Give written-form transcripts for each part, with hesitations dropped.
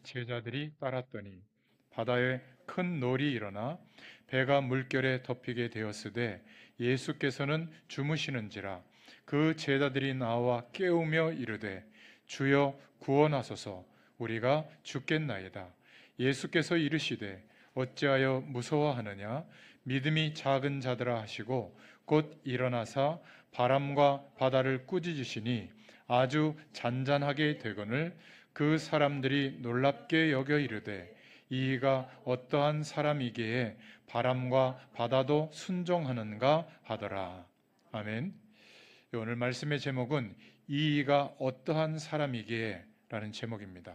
제자들이 따랐더니 바다에 큰 놀이 일어나 배가 물결에 덮이게 되었으되 예수께서는 주무시는지라. 그 제자들이 나와 깨우며 이르되 주여 구원하소서, 우리가 죽겠나이다. 예수께서 이르시되 어찌하여 무서워하느냐, 믿음이 작은 자들아 하시고 곧 일어나사 바람과 바다를 꾸짖으시니 아주 잔잔하게 되거늘 그 사람들이 놀랍게 여겨 이르되 이가 어떠한 사람이기에 바람과 바다도 순종하는가 하더라. 아멘. 오늘 말씀의 제목은 이가 어떠한 사람이기에 라는 제목입니다.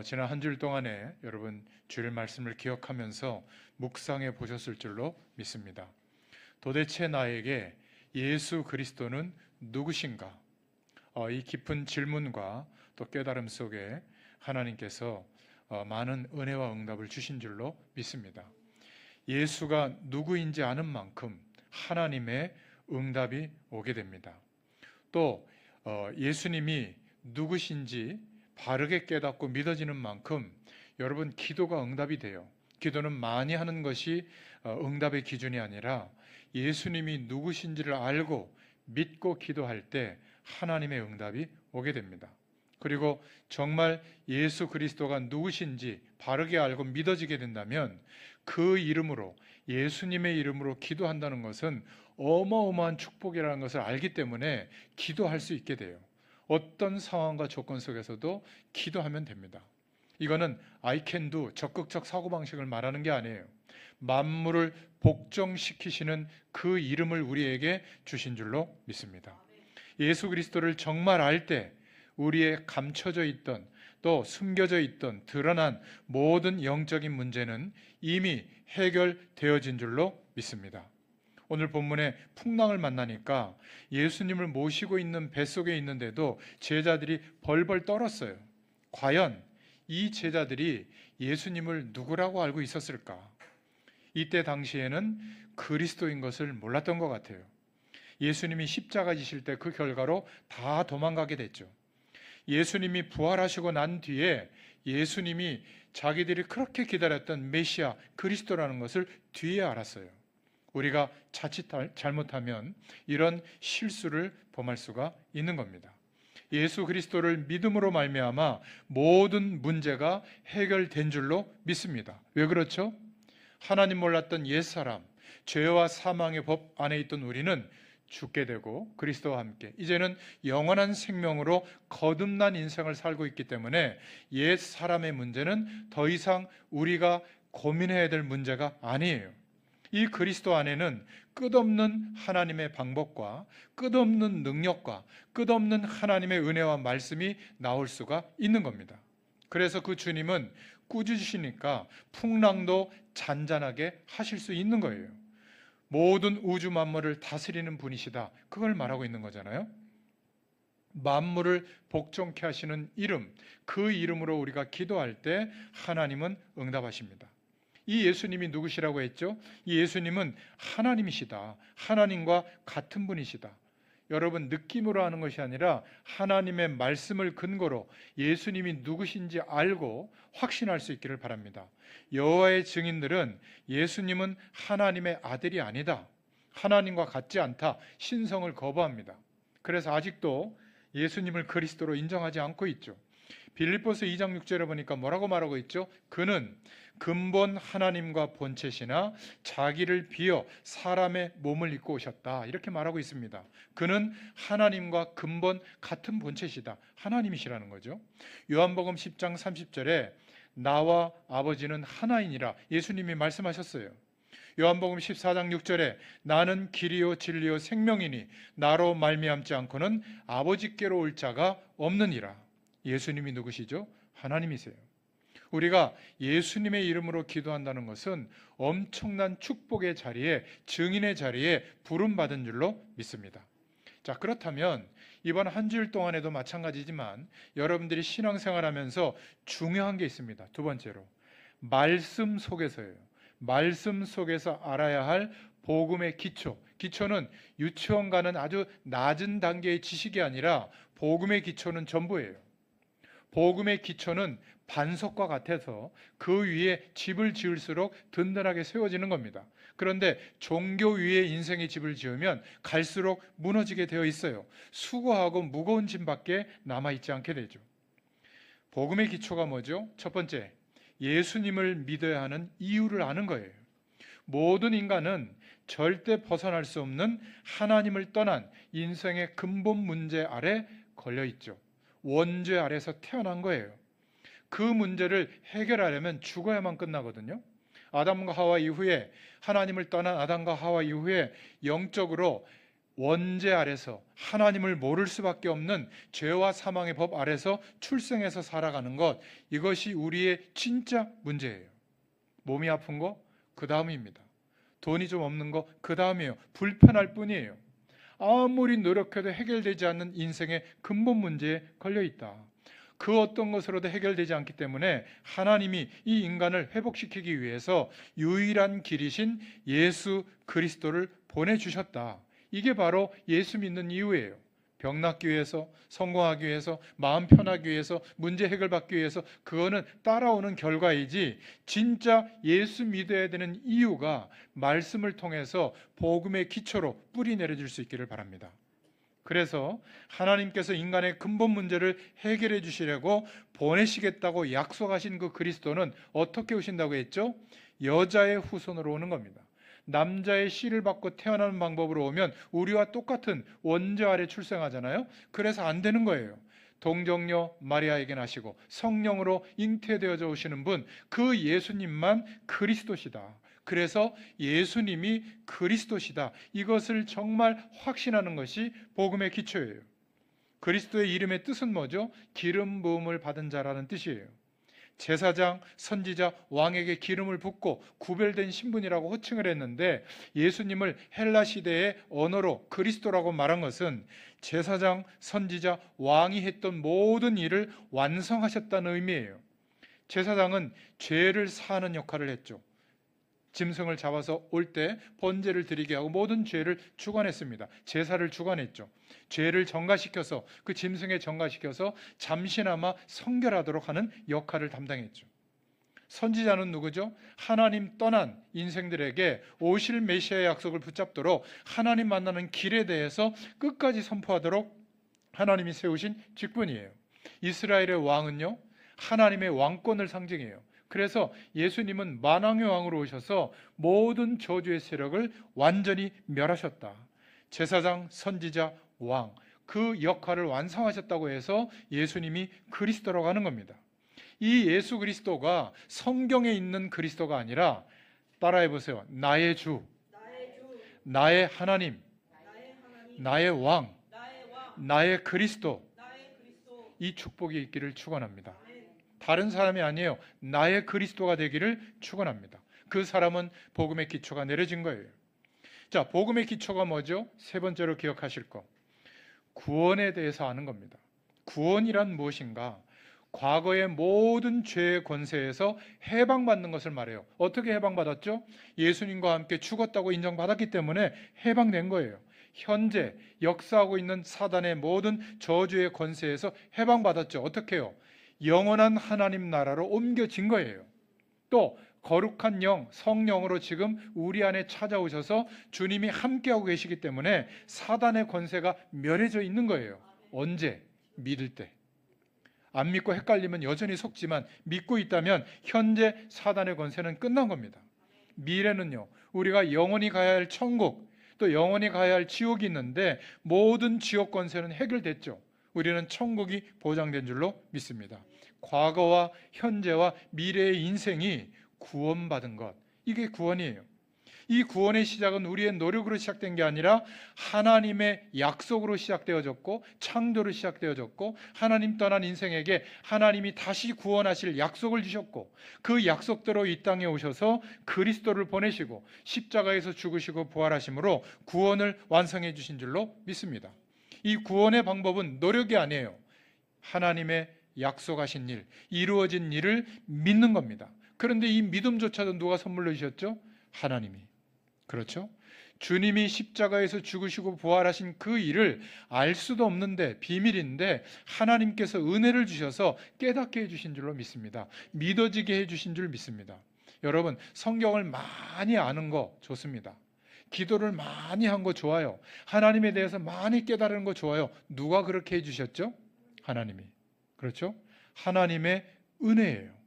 지난 한 주일 동안에 여러분 주일 말씀을 기억하면서 묵상해 보셨을 줄로 믿습니다. 도대체 나에게 예수 그리스도는 누구신가? 이 깊은 질문과 또 깨달음 속에 하나님께서 많은 은혜와 응답을 주신 줄로 믿습니다. 예수가 누구인지 아는 만큼 하나님의 응답이 오게 됩니다. 또 예수님이 누구신지 바르게 깨닫고 믿어지는 만큼 여러분 기도가 응답이 돼요. 기도는 많이 하는 것이 응답의 기준이 아니라 예수님이 누구신지를 알고 믿고 기도할 때 하나님의 응답이 오게 됩니다. 그리고 정말 예수 그리스도가 누구신지 바르게 알고 믿어지게 된다면 그 이름으로, 예수님의 이름으로 기도한다는 것은 어마어마한 축복이라는 것을 알기 때문에 기도할 수 있게 돼요. 어떤 상황과 조건 속에서도 기도하면 됩니다. 이거는 I can do, 적극적 사고방식을 말하는 게 아니에요. 만물을 복종시키시는 그 이름을 우리에게 주신 줄로 믿습니다. 예수 그리스도를 정말 알 때 우리의 감춰져 있던, 또 숨겨져 있던 드러난 모든 영적인 문제는 이미 해결되어진 줄로 믿습니다. 오늘 본문에 풍랑을 만나니까 예수님을 모시고 있는 뱃속에 있는데도 제자들이 벌벌 떨었어요. 과연 이 제자들이 예수님을 누구라고 알고 있었을까? 이때 당시에는 그리스도인 것을 몰랐던 것 같아요. 예수님이 십자가 지실 때 그 결과로 다 도망가게 됐죠. 예수님이 부활하시고 난 뒤에 예수님이 자기들이 그렇게 기다렸던 메시아 그리스도라는 것을 뒤에 알았어요. 우리가 자칫 잘못하면 이런 실수를 범할 수가 있는 겁니다. 예수 그리스도를 믿음으로 말미암아 모든 문제가 해결된 줄로 믿습니다. 왜 그렇죠? 하나님 몰랐던 옛사람, 죄와 사망의 법 안에 있던 우리는 죽게 되고 그리스도와 함께 이제는 영원한 생명으로 거듭난 인생을 살고 있기 때문에 옛 사람의 문제는 더 이상 우리가 고민해야 될 문제가 아니에요. 이 그리스도 안에는 끝없는 하나님의 방법과 끝없는 능력과 끝없는 하나님의 은혜와 말씀이 나올 수가 있는 겁니다. 그래서 그 주님은 꾸짖으시니까 풍랑도 잔잔하게 하실 수 있는 거예요. 모든 우주 만물을 다스리는 분이시다. 그걸 말하고 있는 거잖아요. 만물을 복종케 하시는 이름, 그 이름으로 우리가 기도할 때 하나님은 응답하십니다. 이 예수님이 누구시라고 했죠? 이 예수님은 하나님이시다. 하나님과 같은 분이시다. 여러분, 느낌으로 하는 것이 아니라 하나님의 말씀을 근거로 예수님이 누구신지 알고 확신할 수 있기를 바랍니다. 여호와의 증인들은 예수님은 하나님의 아들이 아니다, 하나님과 같지 않다, 신성을 거부합니다. 그래서 아직도 예수님을 그리스도로 인정하지 않고 있죠. 빌립보서 2장 6절에 보니까 뭐라고 말하고 있죠? 그는 근본 하나님과 본체시나 자기를 비어 사람의 몸을 입고 오셨다, 이렇게 말하고 있습니다. 그는 하나님과 근본 같은 본체시다, 하나님이시라는 거죠. 요한복음 10장 30절에 나와 아버지는 하나이니라 예수님이 말씀하셨어요. 요한복음 14장 6절에 나는 길이요 진리요 생명이니 나로 말미암지 않고는 아버지께로 올 자가 없느니라. 예수님이 누구시죠? 하나님이세요. 우리가 예수님의 이름으로 기도한다는 것은 엄청난 축복의 자리에, 증인의 자리에 부름받은 줄로 믿습니다. 자, 그렇다면 이번 한 주일 동안에도 마찬가지지만 여러분들이 신앙생활하면서 중요한 게 있습니다. 두 번째로 말씀 속에서예요. 말씀 속에서 알아야 할 복음의 기초. 기초는 유치원 가는 아주 낮은 단계의 지식이 아니라 복음의 기초는 전부예요. 복음의 기초는 반석과 같아서 그 위에 집을 지을수록 든든하게 세워지는 겁니다. 그런데 종교 위에 인생의 집을 지으면 갈수록 무너지게 되어 있어요. 수고하고 무거운 짐밖에 남아있지 않게 되죠. 복음의 기초가 뭐죠? 첫 번째, 예수님을 믿어야 하는 이유를 아는 거예요. 모든 인간은 절대 벗어날 수 없는 하나님을 떠난 인생의 근본 문제 아래 걸려 있죠. 원죄 아래서 태어난 거예요. 그 문제를 해결하려면 죽어야만 끝나거든요. 아담과 하와 이후에, 하나님을 떠난 아담과 하와 이후에 영적으로 원죄 아래서 하나님을 모를 수밖에 없는 죄와 사망의 법 아래서 출생해서 살아가는 것, 이것이 우리의 진짜 문제예요. 몸이 아픈 거 그 다음입니다. 돈이 좀 없는 거 그 다음이에요. 불편할 뿐이에요. 아무리 노력해도 해결되지 않는 인생의 근본 문제에 걸려있다. 그 어떤 것으로도 해결되지 않기 때문에 하나님이 이 인간을 회복시키기 위해서 유일한 길이신 예수 그리스도를 보내주셨다. 이게 바로 예수 믿는 이유예요. 병 낫기 위해서, 성공하기 위해서, 마음 편하기 위해서, 문제 해결받기 위해서, 그거는 따라오는 결과이지, 진짜 예수 믿어야 되는 이유가 말씀을 통해서 복음의 기초로 뿌리 내려줄 수 있기를 바랍니다. 그래서 하나님께서 인간의 근본 문제를 해결해 주시려고 보내시겠다고 약속하신 그 그리스도는 어떻게 오신다고 했죠? 여자의 후손으로 오는 겁니다. 남자의 씨를 받고 태어나는 방법으로 오면 우리와 똑같은 원죄 아래 출생하잖아요. 그래서 안 되는 거예요. 동정녀 마리아에게 나시고 성령으로 잉태되어져 오시는 분, 그 예수님만 그리스도시다. 그래서 예수님이 그리스도시다. 이것을 정말 확신하는 것이 복음의 기초예요. 그리스도의 이름의 뜻은 뭐죠? 기름 부음을 받은 자라는 뜻이에요. 제사장, 선지자, 왕에게 기름을 붓고 구별된 신분이라고 호칭을 했는데, 예수님을 헬라 시대의 언어로 그리스도라고 말한 것은 제사장, 선지자, 왕이 했던 모든 일을 완성하셨다는 의미예요. 제사장은 죄를 사하는 역할을 했죠. 짐승을 잡아서 올 때 번제를 드리게 하고 모든 죄를 주관했습니다. 제사를 주관했죠. 죄를 정가시켜서, 그 짐승에 정가시켜서 잠시나마 성결하도록 하는 역할을 담당했죠. 선지자는 누구죠? 하나님 떠난 인생들에게 오실 메시아의 약속을 붙잡도록 하나님 만나는 길에 대해서 끝까지 선포하도록 하나님이 세우신 직분이에요. 이스라엘의 왕은요, 하나님의 왕권을 상징해요. 그래서 예수님은 만왕의 왕으로 오셔서 모든 저주의 세력을 완전히 멸하셨다. 제사장, 선지자, 왕, 그 역할을 완성하셨다고 해서 예수님이 그리스도라고 하는 겁니다. 이 예수 그리스도가 성경에 있는 그리스도가 아니라, 따라해 보세요. 나의 주, 나의 하나님, 나의 왕, 나의 그리스도, 이 축복이 있기를 축원합니다. 다른 사람이 아니에요. 나의 그리스도가 되기를 축원합니다. 그 사람은 복음의 기초가 내려진 거예요. 자, 복음의 기초가 뭐죠? 세 번째로 기억하실 거, 구원에 대해서 아는 겁니다. 구원이란 무엇인가? 과거의 모든 죄의 권세에서 해방받는 것을 말해요. 어떻게 해방받았죠? 예수님과 함께 죽었다고 인정받았기 때문에 해방된 거예요. 현재 역사하고 있는 사단의 모든 저주의 권세에서 해방받았죠. 어떻게 해요? 영원한 하나님 나라로 옮겨진 거예요. 또 거룩한 영, 성령으로 지금 우리 안에 찾아오셔서 주님이 함께하고 계시기 때문에 사단의 권세가 멸해져 있는 거예요. 언제? 믿을 때. 안 믿고 헷갈리면 여전히 속지만, 믿고 있다면 현재 사단의 권세는 끝난 겁니다. 미래는요, 우리가 영원히 가야 할 천국, 또 영원히 가야 할 지옥이 있는데 모든 지옥 권세는 해결됐죠. 우리는 천국이 보장된 줄로 믿습니다. 과거와 현재와 미래의 인생이 구원받은 것, 이게 구원이에요. 이 구원의 시작은 우리의 노력으로 시작된 게 아니라 하나님의 약속으로 시작되어졌고, 창조로 시작되어졌고, 하나님 떠난 인생에게 하나님이 다시 구원하실 약속을 주셨고, 그 약속대로 이 땅에 오셔서 그리스도를 보내시고 십자가에서 죽으시고 부활하심으로 구원을 완성해 주신 줄로 믿습니다. 이 구원의 방법은 노력이 아니에요. 하나님의 약속하신 일, 이루어진 일을 믿는 겁니다. 그런데 이 믿음조차도 누가 선물로 주셨죠? 하나님이. 그렇죠? 주님이 십자가에서 죽으시고 부활하신 그 일을 알 수도 없는데, 비밀인데 하나님께서 은혜를 주셔서 깨닫게 해주신 줄로 믿습니다. 믿어지게 해주신 줄 믿습니다. 여러분, 성경을 많이 아는 거 좋습니다. 기도를 많이 한 거 좋아요. 하나님에 대해서 많이 깨달은 거 좋아요. 누가 그렇게 해주셨죠? 하나님이. 그렇죠? 하나님의 은혜예요.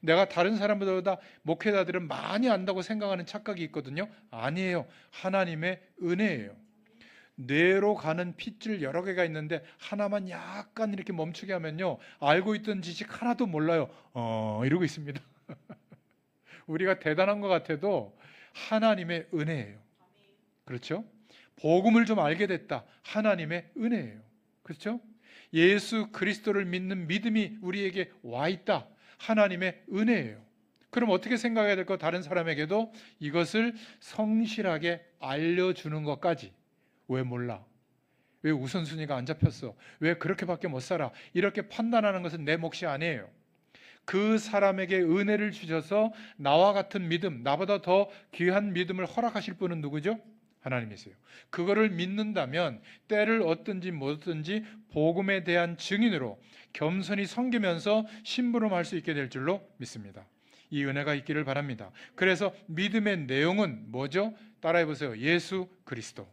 내가 다른 사람보다 목회자들은 많이 안다고 생각하는 착각이 있거든요. 아니에요. 하나님의 은혜예요. 뇌로 가는 핏줄 여러 개가 있는데 하나만 약간 이렇게 멈추게 하면요, 알고 있던 지식 하나도 몰라요. 이러고 있습니다. 우리가 대단한 것 같아도 하나님의 은혜예요. 그렇죠? 복음을 좀 알게 됐다. 하나님의 은혜예요. 그렇죠? 예수 그리스도를 믿는 믿음이 우리에게 와 있다. 하나님의 은혜예요. 그럼 어떻게 생각해야 될까? 다른 사람에게도 이것을 성실하게 알려주는 것까지. 왜 몰라? 왜 우선순위가 안 잡혔어? 왜 그렇게밖에 못 살아? 이렇게 판단하는 것은 내 몫이 아니에요. 그 사람에게 은혜를 주셔서 나와 같은 믿음, 나보다 더 귀한 믿음을 허락하실 분은 누구죠? 하나님이세요. 그거를 믿는다면 때를 얻든지 못 얻든지 복음에 대한 증인으로 겸손히 섬기면서 심부름할 수 있게 될 줄로 믿습니다. 이 은혜가 있기를 바랍니다. 그래서 믿음의 내용은 뭐죠? 따라해 보세요. 예수 그리스도.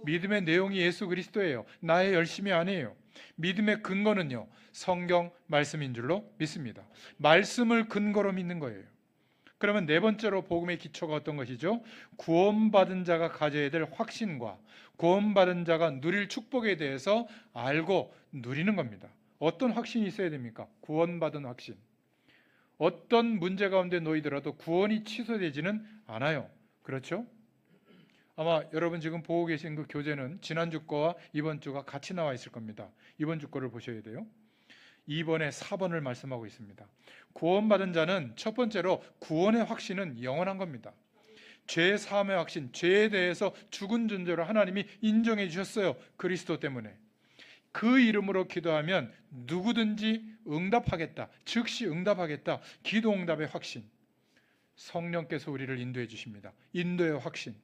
믿음의 내용이 예수 그리스도예요. 나의 열심이 아니에요. 믿음의 근거는요, 성경 말씀인 줄로 믿습니다. 말씀을 근거로 믿는 거예요. 그러면 네 번째로 복음의 기초가 어떤 것이죠? 구원받은 자가 가져야 될 확신과 구원받은 자가 누릴 축복에 대해서 알고 누리는 겁니다. 어떤 확신이 있어야 됩니까? 구원받은 확신. 어떤 문제 가운데 놓이더라도 구원이 취소되지는 않아요. 그렇죠? 아마 여러분 지금 보고 계신 그 교재는 지난주 거와 이번 주가 같이 나와 있을 겁니다. 이번 주 거를 보셔야 돼요. 2번에 4번을 말씀하고 있습니다. 구원받은 자는 첫 번째로 구원의 확신은 영원한 겁니다. 죄 사함의 확신, 죄에 대해서 죽은 존재로 하나님이 인정해 주셨어요. 그리스도 때문에. 그 이름으로 기도하면 누구든지 응답하겠다. 즉시 응답하겠다. 기도 응답의 확신. 성령께서 우리를 인도해 주십니다. 인도의 확신.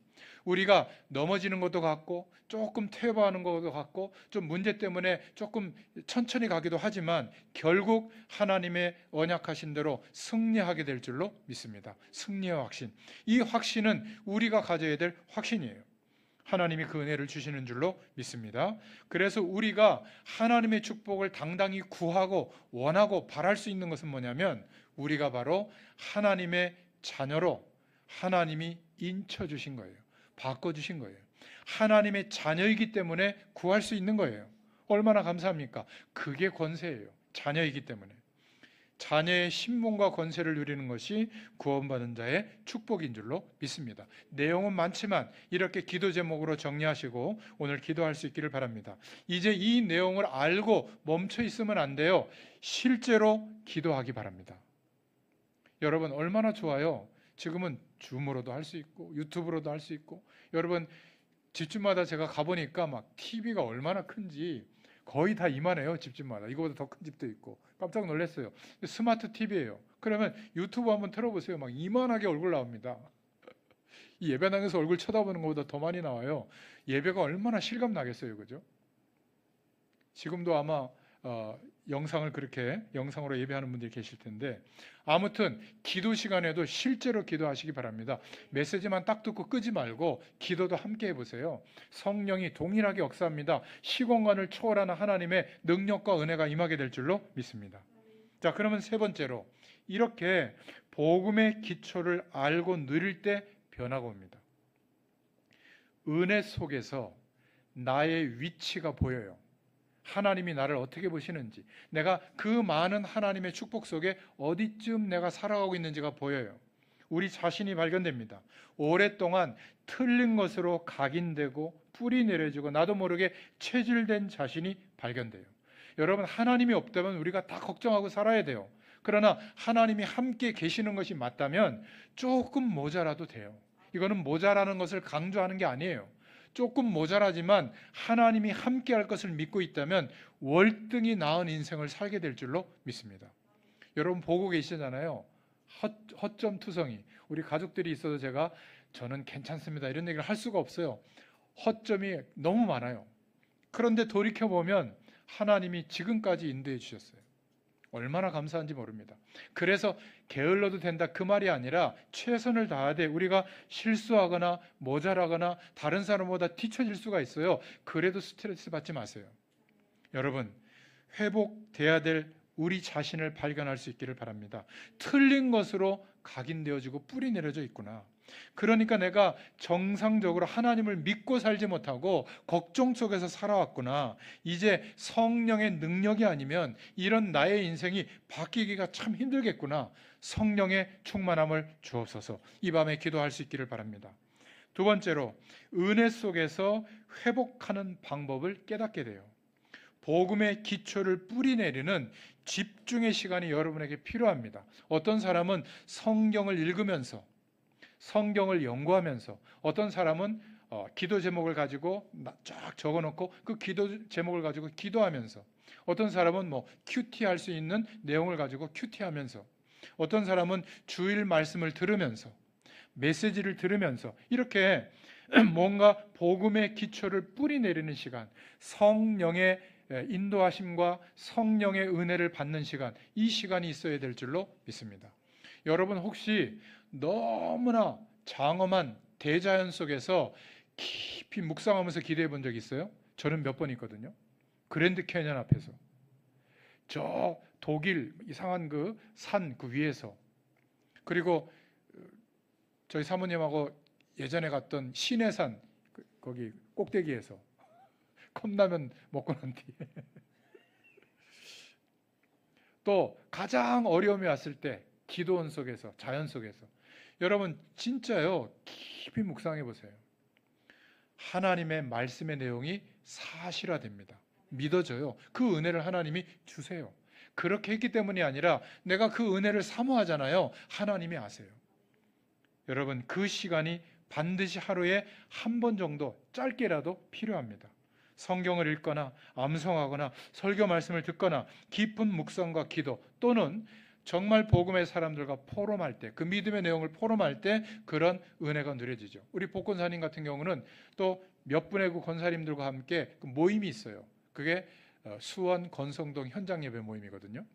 우리가 넘어지는 것도 같고 조금 퇴보하는 것도 같고 좀 문제 때문에 조금 천천히 가기도 하지만 결국 하나님의 언약하신 대로 승리하게 될 줄로 믿습니다. 승리의 확신. 이 확신은 우리가 가져야 될 확신이에요. 하나님이 그 은혜를 주시는 줄로 믿습니다. 그래서 우리가 하나님의 축복을 당당히 구하고 원하고 바랄 수 있는 것은 뭐냐면 우리가 바로 하나님의 자녀로 하나님이 인쳐주신 거예요. 바꿔주신 거예요. 하나님의 자녀이기 때문에 구할 수 있는 거예요. 얼마나 감사합니까? 그게 권세예요. 자녀이기 때문에. 자녀의 신분과 권세를 누리는 것이 구원받은 자의 축복인 줄로 믿습니다. 내용은 많지만 이렇게 기도 제목으로 정리하시고 오늘 기도할 수 있기를 바랍니다. 이제 이 내용을 알고 멈춰 있으면 안 돼요. 실제로 기도하기 바랍니다. 여러분 얼마나 좋아요. 지금은 줌으로도 할 수 있고 유튜브로도 할 수 있고 여러분 집집마다 제가 가보니까 막 TV가 얼마나 큰지 거의 다 이만해요. 집집마다. 이거보다 더 큰 집도 있고 깜짝 놀랐어요. 스마트 TV예요. 그러면 유튜브 한번 틀어보세요. 막 이만하게 얼굴 나옵니다. 이 예배당에서 얼굴 쳐다보는 것보다 더 많이 나와요. 예배가 얼마나 실감 나겠어요. 그죠? 지금도 아마 영상을 그렇게 영상으로 예배하는 분들이 계실 텐데 아무튼 기도 시간에도 실제로 기도하시기 바랍니다. 메시지만 딱 듣고 끄지 말고 기도도 함께 해보세요. 성령이 동일하게 역사합니다. 시공간을 초월하는 하나님의 능력과 은혜가 임하게 될 줄로 믿습니다. 자, 그러면 세 번째로 이렇게 복음의 기초를 알고 누릴 때 변화가 옵니다. 은혜 속에서 나의 위치가 보여요. 하나님이 나를 어떻게 보시는지, 내가 그 많은 하나님의 축복 속에 어디쯤 내가 살아가고 있는지가 보여요. 우리 자신이 발견됩니다. 오랫동안 틀린 것으로 각인되고 뿌리 내려지고 나도 모르게 체질된 자신이 발견돼요. 여러분 하나님이 없다면 우리가 다 걱정하고 살아야 돼요. 그러나 하나님이 함께 계시는 것이 맞다면 조금 모자라도 돼요. 이거는 모자라는 것을 강조하는 게 아니에요. 조금 모자라지만 하나님이 함께 할 것을 믿고 있다면 월등히 나은 인생을 살게 될 줄로 믿습니다. 여러분 보고 계시잖아요. 허점투성이. 우리 가족들이 있어서 제가 저는 괜찮습니다 이런 얘기를 할 수가 없어요. 허점이 너무 많아요. 그런데 돌이켜보면 하나님이 지금까지 인도해 주셨어요. 얼마나 감사한지 모릅니다. 그래서 게을러도 된다 그 말이 아니라 최선을 다하되 우리가 실수하거나 모자라거나 다른 사람보다 뒤처질 수가 있어요. 그래도 스트레스 받지 마세요. 여러분, 회복돼야 될 우리 자신을 발견할 수 있기를 바랍니다. 틀린 것으로 각인되어지고 뿌리 내려져 있구나. 그러니까 내가 정상적으로 하나님을 믿고 살지 못하고 걱정 속에서 살아왔구나. 이제 성령의 능력이 아니면 이런 나의 인생이 바뀌기가 참 힘들겠구나. 성령의 충만함을 주옵소서. 이 밤에 기도할 수 있기를 바랍니다. 두 번째로, 은혜 속에서 회복하는 방법을 깨닫게 돼요. 복음의 기초를 뿌리내리는 집중의 시간이 여러분에게 필요합니다. 어떤 사람은 성경을 읽으면서, 성경을 연구하면서, 어떤 사람은 기도 제목을 가지고 쫙 적어놓고 그 기도 제목을 가지고 기도하면서, 어떤 사람은 큐티할 수 있는 내용을 가지고 큐티하면서, 어떤 사람은 주일 말씀을 들으면서, 메시지를 들으면서, 이렇게 뭔가 복음의 기초를 뿌리내리는 시간, 성령의 인도하심과 성령의 은혜를 받는 시간, 이 시간이 있어야 될 줄로 믿습니다. 여러분, 혹시 너무나 장엄한 대자연 속에서 깊이 묵상하면서 기도해 본 적 있어요? 저는 몇 번 있거든요. 그랜드 캐년 앞에서, 저 독일 이상한 그 산 그 위에서, 그리고 저희 사모님하고 예전에 갔던 시내산 거기 꼭대기에서 컵라면 먹고 난 뒤에 또 가장 어려움이 왔을 때 기도원 속에서, 자연 속에서, 여러분 진짜요, 깊이 묵상해 보세요. 하나님의 말씀의 내용이 사실화됩니다. 믿어져요. 그 은혜를 하나님이 주세요. 그렇게 했기 때문이 아니라 내가 그 은혜를 사모하잖아요. 하나님이 아세요. 여러분, 그 시간이 반드시 하루에 한 번 정도 짧게라도 필요합니다. 성경을 읽거나 암송하거나 설교 말씀을 듣거나 깊은 묵상과 기도, 또는 정말 복음의 사람들과 포럼할 때, 그 믿음의 내용을 포럼할 때 그런 은혜가 누려지죠. 우리 복권사님 같은 경우는 또 몇 분의 그 권사님들과 함께 그 모임이 있어요. 그게 수원 건성동 현장 예배 모임이거든요.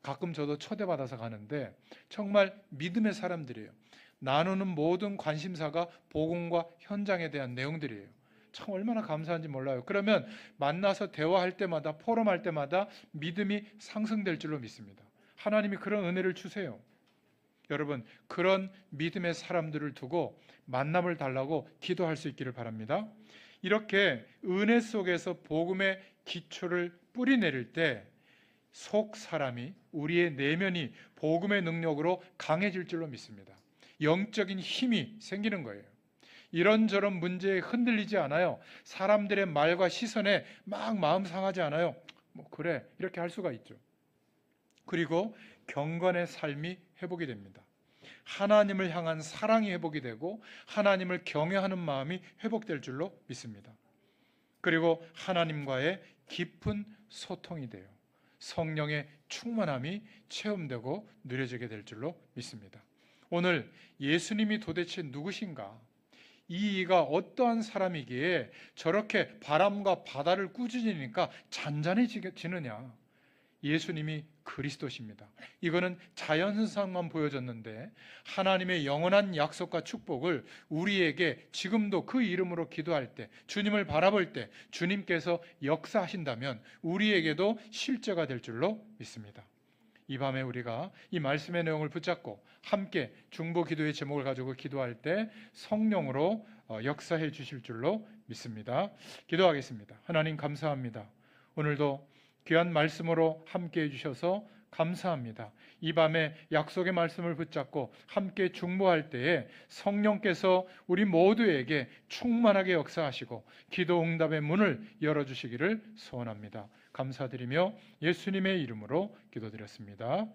가끔 저도 초대받아서 가는데 정말 믿음의 사람들이에요. 나누는 모든 관심사가 복음과 현장에 대한 내용들이에요. 참 얼마나 감사한지 몰라요. 그러면 만나서 대화할 때마다, 포럼할 때마다 믿음이 상승될 줄로 믿습니다. 하나님이 그런 은혜를 주세요. 여러분, 그런 믿음의 사람들을 두고 만남을 달라고 기도할 수 있기를 바랍니다. 이렇게 은혜 속에서 복음의 기초를 뿌리내릴 때 속 사람이, 우리의 내면이 복음의 능력으로 강해질 줄로 믿습니다. 영적인 힘이 생기는 거예요. 이런저런 문제에 흔들리지 않아요. 사람들의 말과 시선에 막 마음 상하지 않아요. 그래, 이렇게 할 수가 있죠. 그리고 경건의 삶이 회복이 됩니다. 하나님을 향한 사랑이 회복이 되고 하나님을 경외하는 마음이 회복될 줄로 믿습니다. 그리고 하나님과의 깊은 소통이 돼요. 성령의 충만함이 체험되고 누려지게 될 줄로 믿습니다. 오늘 예수님이 도대체 누구신가? 이가 어떠한 사람이기에 저렇게 바람과 바다를 꾸짖으니까 잔잔해지느냐? 예수님이 그리스도십니다. 이거는 자연현상만 보여졌는데 하나님의 영원한 약속과 축복을 우리에게 지금도 그 이름으로 기도할 때, 주님을 바라볼 때 주님께서 역사하신다면 우리에게도 실제가 될 줄로 믿습니다. 이 밤에 우리가 이 말씀의 내용을 붙잡고 함께 중보 기도의 제목을 가지고 기도할 때 성령으로 역사해 주실 줄로 믿습니다. 기도하겠습니다. 하나님 감사합니다. 오늘도 귀한 말씀으로 함께 해주셔서 감사합니다. 이 밤에 약속의 말씀을 붙잡고 함께 중보할 때에 성령께서 우리 모두에게 충만하게 역사하시고 기도 응답의 문을 열어주시기를 소원합니다. 감사드리며 예수님의 이름으로 기도드렸습니다.